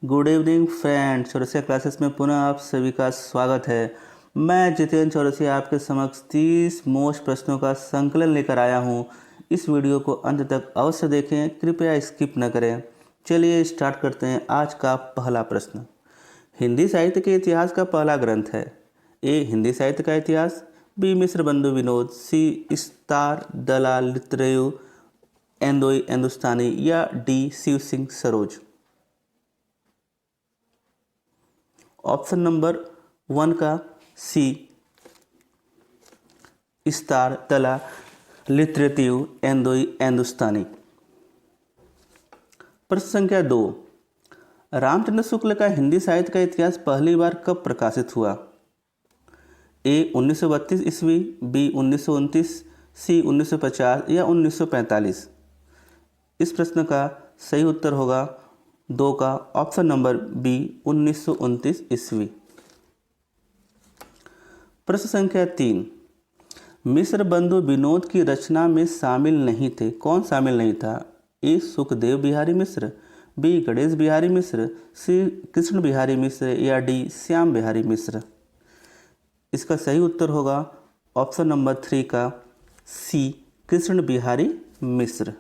Good evening friends, Chaurasia classes में पुनः आप सभी का स्वागत है। मैं जितेंद्र चौरसिया आपके समक्ष 30 मोस्ट प्रश्नों का संकलन लेकर आया हूं। इस वीडियो को अंत तक अवश्य देखें, कृपया स्किप न करें। चलिए स्टार्ट करते हैं। आज का पहला प्रश्न, हिंदी साहित्य के इतिहास का पहला ग्रंथ है। ए. हिंदी साहित्य का इतिहास, बी. मिश्र बंधु विनोद, सी. इस्तार दलाल लित्रयु एंदोई हिंदुस्तानी, या D. Shiv Singh Saroj. Option number 1 का सी, इस्तार दला लित्रयु एंदोई हिंदुस्तानी। प्रश्न संख्या 2, रामचंद्र शुक्ल का हिंदी साहित्य का इतिहास पहली बार कब प्रकाशित हुआ? ए. 1932 ईस्वी, बी. 1929, सी. 1950 या 1945। इस प्रश्न का सही उत्तर होगा 2 का ऑप्शन नंबर बी, 1929 ईस्वी। प्रश्न संख्या 3, मिश्र बंधु विनोद की रचना में शामिल नहीं थे। कौन शामिल नहीं था? ए. सुखदेव बिहारी मिश्र, बी. गणेश बिहारी मिश्र, सी. कृष्ण बिहारी मिश्र, या डी. श्याम बिहारी मिश्र। इसका सही उत्तर होगा ऑप्शन नंबर 3 का सी, कृष्ण बिहारी मिश्र।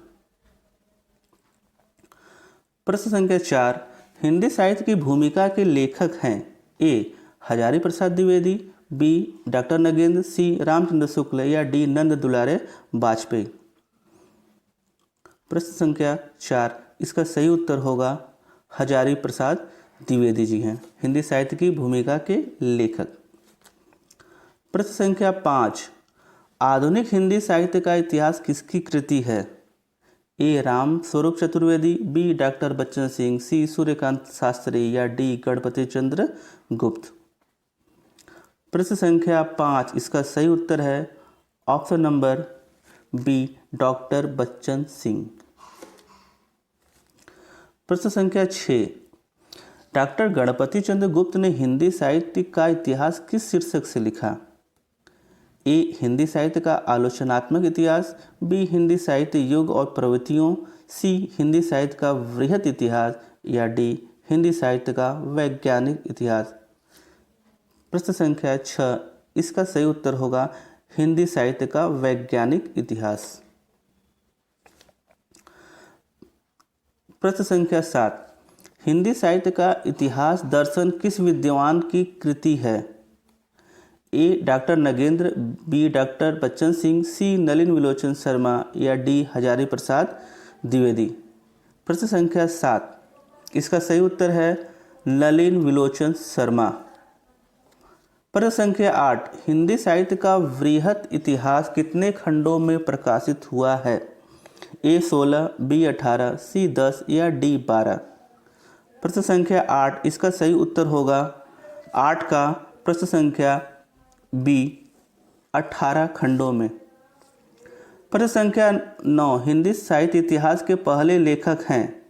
प्रश्न संख्या 4, हिंदी साहित्य की भूमिका के लेखक हैं। ए. हजारी प्रसाद द्विवेदी, बी. डॉक्टर नगेंद्र, सी. रामचंद्र शुक्ल, या डी. नंद दुलारे वाजपेयी। प्रश्न संख्या 4, इसका सही उत्तर होगा हजारी प्रसाद द्विवेदी जी हैं हिंदी साहित्य की भूमिका के लेखक। प्रश्न संख्या 5, आधुनिक हिंदी साहित्य का इतिहास किसकी कृति है? ए. राम स्वरूप चतुर्वेदी, बी. डॉक्टर बच्चन सिंह, सी. सूर्यकांत शास्त्री, या डी. गणपति चंद्र गुप्त। प्रश्न संख्या 5, इसका सही उत्तर है option number B, doctor Bachchan Singh. प्रश्न संख्या 6, डॉक्टर गणपति चंद्र गुप्त ने हिंदी साहित्य का इतिहास किस शीर्षक से लिखा? ए. हिंदी साहित्य का आलोचनात्मक इतिहास, बी. हिंदी साहित्य युग और प्रवृत्तियों, सी. हिंदी साहित्य का वृहत इतिहास, या डी. हिंदी साहित्य का वैज्ञानिक इतिहास। प्रश्न संख्या 6, इसका सही उत्तर होगा हिंदी साहित्य का वैज्ञानिक इतिहास। प्रश्न संख्या 7, हिंदी साहित्य का इतिहास दर्शन किस विद्वान की कृति है? A. Doctor Nagendra, B. Doctor Bachchan Singh, C. Nalin Vilochan Sharma, या डी. हजारी प्रसाद द्विवेदी। प्रश्न संख्या 7, इसका सही उत्तर है नलिन विलोचन शर्मा। प्रश्न संख्या 8, हिंदी साहित्य का वृहत इतिहास कितने खंडों में प्रकाशित हुआ है? ए. 16, बी. 18, सी. 10, या डी. 12। प्रश्न संख्या 8, इसका सही उत्तर होगा 8 का प्रश्न संख्या बी, 18 खंडों में। प्रश्न संख्या 9, हिंदी साहित्य इतिहास के पहले लेखक हैं।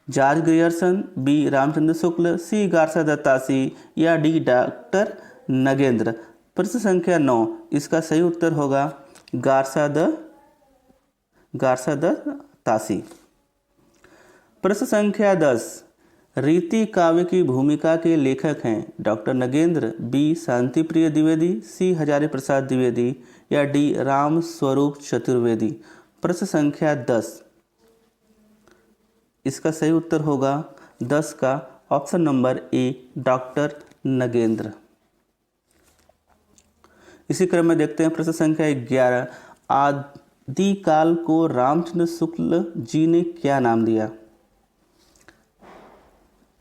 George Grierson, B. Ramchandra Shukla, C. Garcin de Tassy, या डी. डॉक्टर नगेंद्र। प्रश्न संख्या 9, इसका सही उत्तर होगा गारसा दत्तासी। प्रश्न संख्या 10, रीति काव्य की भूमिका के लेखक हैं। Doctor Nagendra, B. शांति प्रिय द्विवेदी, सी. हजारी प्रसाद द्विवेदी, या डी. राम स्वरूप चतुर्वेदी। प्रश्न संख्या 10, इसका सही उत्तर होगा 10 का option number A, doctor Nagendra. इसी क्रम में देखते हैं प्रश्न संख्या 11, आदिकाल को रामचंद्र शुक्ल जी ने क्या नाम दिया?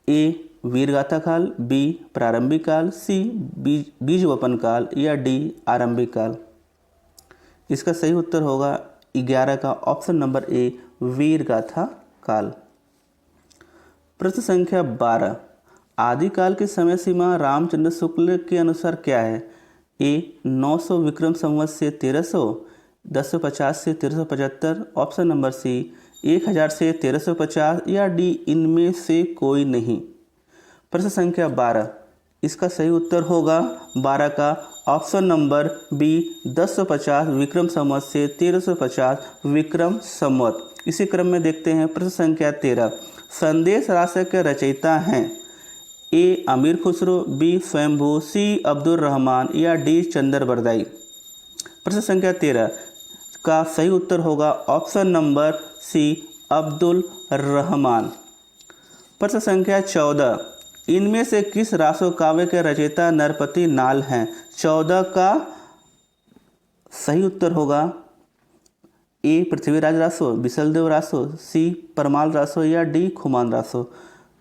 ए. वीरगाथा काल, बी. प्रारंभिक काल, सी. बीजवपन काल, या डी. आरंभिक काल। इसका सही उत्तर होगा 11 का ऑप्शन नंबर ए, वीरगाथा काल। प्रश्न संख्या 12, आदिकाल की समय सीमा रामचंद्र शुक्ल के अनुसार क्या है? ए. 900 विक्रम संवत से 1300, 1050 से 1375, ऑप्शन नंबर सी 1000 से 1350, या डी. इनमें से कोई नहीं। प्रश्न संख्या 12, इसका सही उत्तर होगा 12 का option number B, 1050 Vikram Samvat से 1350 विक्रम संवत। इसी क्रम में देखते हैं प्रश्न संख्या 13, संदेश राशि के रचयिता हैं। ए अमीर खुसरो, बी स्वयंभू, सी अब्दुल रहमान या डी चंदर बरदाई। प्रश्न संख्या 13 का सही उत्तर होगा option number C Abdul Rahman. प्रश्न संख्या 14 इनमें से किस रासो काव्य के रचयिता नरपति नाल हैं। 14 का सही उत्तर होगा ए पृथ्वीराज रासो, बिसलदेव रासो, सी परमाल रासो या डी खुमान रासो।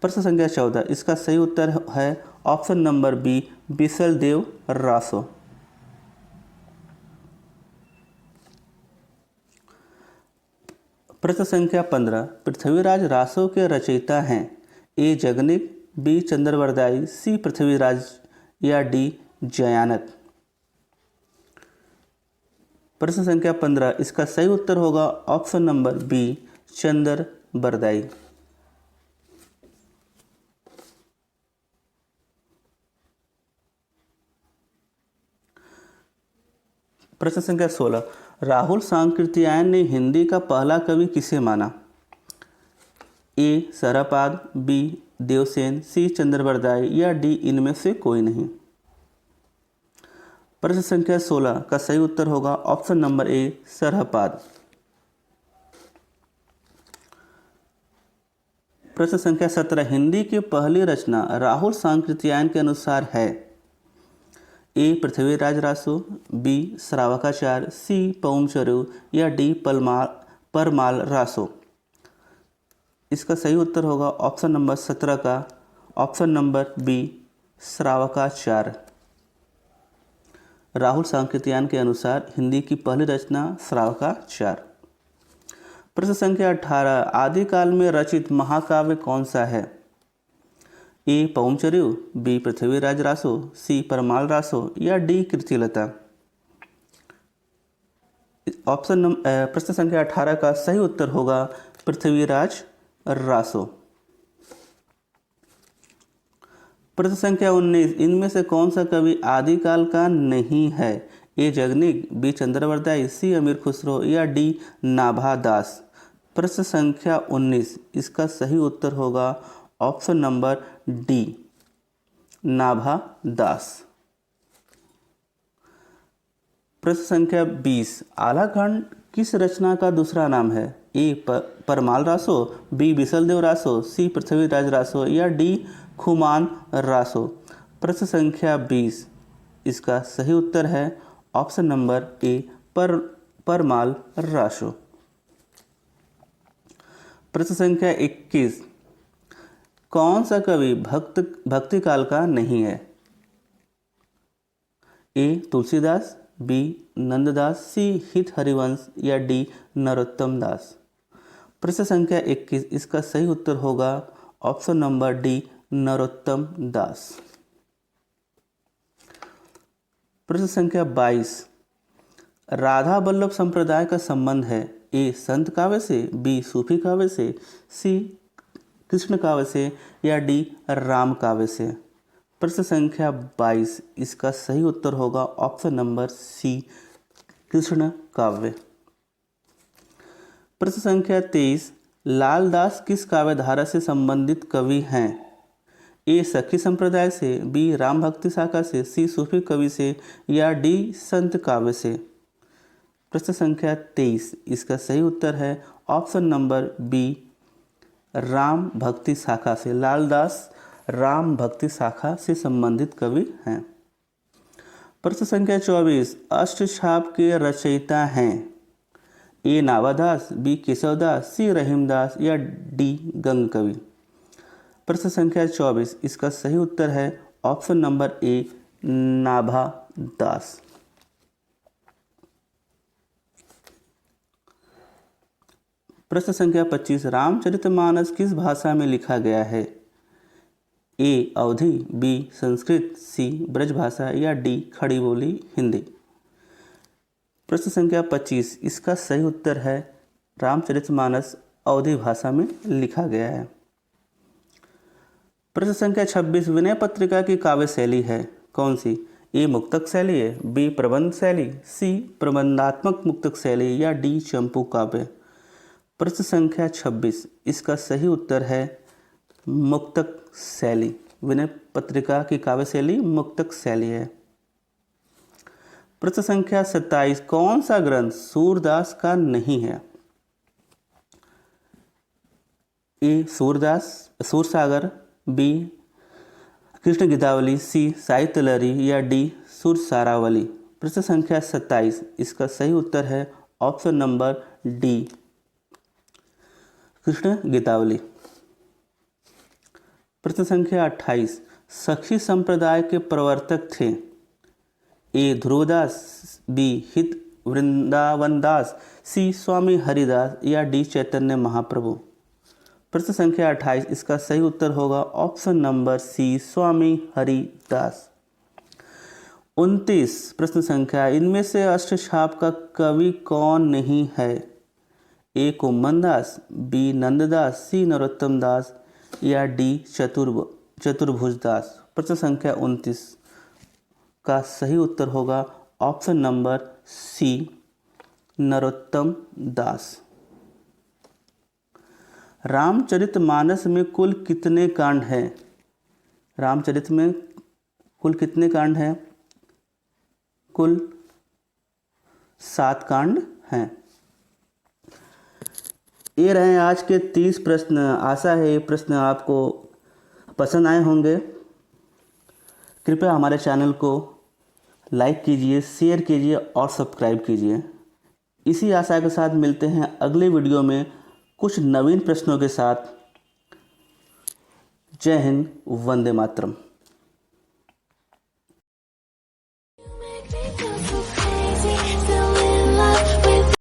प्रश्न संख्या 14 इसका सही उत्तर है option number B Bisaldev Raso. प्रश्न संख्या 15 पृथ्वीराज रासो के रचयिता हैं। A Jagnik, B Chandravardai, C Prithviraj या डी जयानत। प्रश्न संख्या 15 इसका सही उत्तर होगा option number B Chand Bardai. प्रश्न संख्या 16 राहुल सांकृत्यायन ने हिंदी का पहला कवि किसे माना। ए सरपाद, बी देवसेन, सी चंद्रवरदाई या डी इनमें से कोई नहीं। प्रश्न संख्या 16 का सही उत्तर होगा ऑप्शन नंबर ए सरहपाद। प्रश्न संख्या 17 हिंदी की पहली रचना राहुल सांकृत्यायन के अनुसार है। ए पृथ्वीराज रासो, बी श्रावकाचार्य, सी पौमचरु या डी परमाल रासो। इसका सही उत्तर होगा ऑप्शन नंबर 17 का option number B Shravakacharya. Rahul Sankrityayan के अनुसार हिंदी की पहली रचना श्रावकाचार्य। प्रश्न संख्या 18 आदिकाल में रचित महाकाव्य कौन सा है। ए पौमचर्यु, बी पृथ्वीराज रासो, सी परमाल रासो या डी कृतिलता। प्रश्न संख्या 18 का सही उत्तर होगा पृथ्वीराज रासो। प्रश्न संख्या 19 इनमें से कौन सा कवि आदिकाल का नहीं है। ए जगनिक, बी चंद्रवरदाई, सी अमीर खुसरो या डी नाभा दास। प्रश्न संख्या 19 इसका सही उत्तर होगा ऑप्शन नंबर डी नाभा दास। प्रश्न संख्या 20 आलाखंड किस रचना का दूसरा नाम है। ए परमाल रासो, बी बिसलदेव रासो, सी पृथ्वीराज रासो या डी खुमान रासो। प्रश्न संख्या 20 इसका सही उत्तर है option number A Parmal Raso. प्रश्न संख्या 21 कौन सा कवि भक्ति काल का नहीं है। ए तुलसीदास, बी नंददास, सी हित हरिवंश या डी नरोत्तम दास। प्रश्न संख्या 21 इसका सही उत्तर होगा ऑप्शन नंबर डी नरोत्तम दास। प्रश्न संख्या 22 राधा वल्लभ संप्रदाय का संबंध है। ए संत काव्य से, बी सूफी काव्य से, सी कृष्ण काव्य से या डी राम काव्य से। प्रश्न संख्या 22 इसका सही उत्तर होगा ऑप्शन नंबर सी कृष्ण काव्य। प्रश्न संख्या 23 लालदास किस काव्य धारा से संबंधित कवि हैं। ए सखी संप्रदाय से, बी राम भक्ति शाखा से, सी सूफी कवि से या डी संत काव्य से। प्रश्न संख्या 23 इसका सही उत्तर है ऑप्शन नंबर बी राम भक्ति शाखा से। लालदास राम भक्ति शाखा से संबंधित कवि हैं। प्रश्न संख्या 24 अष्टछाप के रचयिता हैं। ए नावादास, बी केशवदास, सी रहीमदास या डी गंग कवि। प्रश्न संख्या 24 इसका सही उत्तर है ऑप्शन नंबर ए नाभा दास। प्रश्न संख्या 25 रामचरितमानस किस भाषा में लिखा गया है। ए अवधी, बी संस्कृत, सी ब्रजभाषा या डी खड़ी बोली हिंदी। प्रश्न संख्या 25 इसका सही उत्तर है रामचरितमानस अवधी भाषा में लिखा गया है। प्रश्न संख्या 26 विनय पत्रिका की काव्य शैली है कौन सी। ए मुक्तक शैली है, बी प्रबंध शैली, सी प्रबंधात्मक मुक्तक शैली या डी चंपू काव्य। प्रश्न संख्या 26 इसका सही उत्तर है मुक्तक शैली। विनय पत्रिका की काव्य शैली मुक्तक शैली है। प्रश्न संख्या 27, कौन सा ग्रंथ सूरदास का नहीं है? ए सूरसागर, बी कृष्ण गीतावली, सी साहित्य लहरी या डी सुरसारावली। प्रश्न संख्या 27, इसका सही उत्तर है option number D Krishna Gitavali. प्रश्न संख्या 28, सखी संप्रदाय के प्रवर्तक थे? ए ध्रुवदास, बी हित वृंदावनदास, सी स्वामी हरिदास या डी चैतन्य महाप्रभु। प्रश्न संख्या 28, इसका सही उत्तर होगा ऑप्शन नंबर सी स्वामी हरिदास। 29 प्रश्न संख्या, इनमें से अष्टछाप का कवि कौन नहीं है? ए कुम्भन दास, बी नंददास, सी नरोत्तम दास या डी चतुर्भुज दास। प्रश्न संख्या 29 का सही उत्तर होगा ऑप्शन नंबर सी नरोत्तम दास। रामचरितमानस में कुल कितने कांड हैं? रामचरित में कुल कितने कांड हैं? कुल 7 कांड हैं। ये रहे आज के 30 प्रश्न। आशा है ये प्रश्न आपको पसंद आए होंगे। कृपया हमारे चैनल को लाइक कीजिए, शेयर कीजिए और सब्सक्राइब कीजिए। इसी आशा के साथ मिलते हैं अगले वीडियो में कुछ नवीन प्रश्नों के साथ। जय हिंद, वंदे मातरम।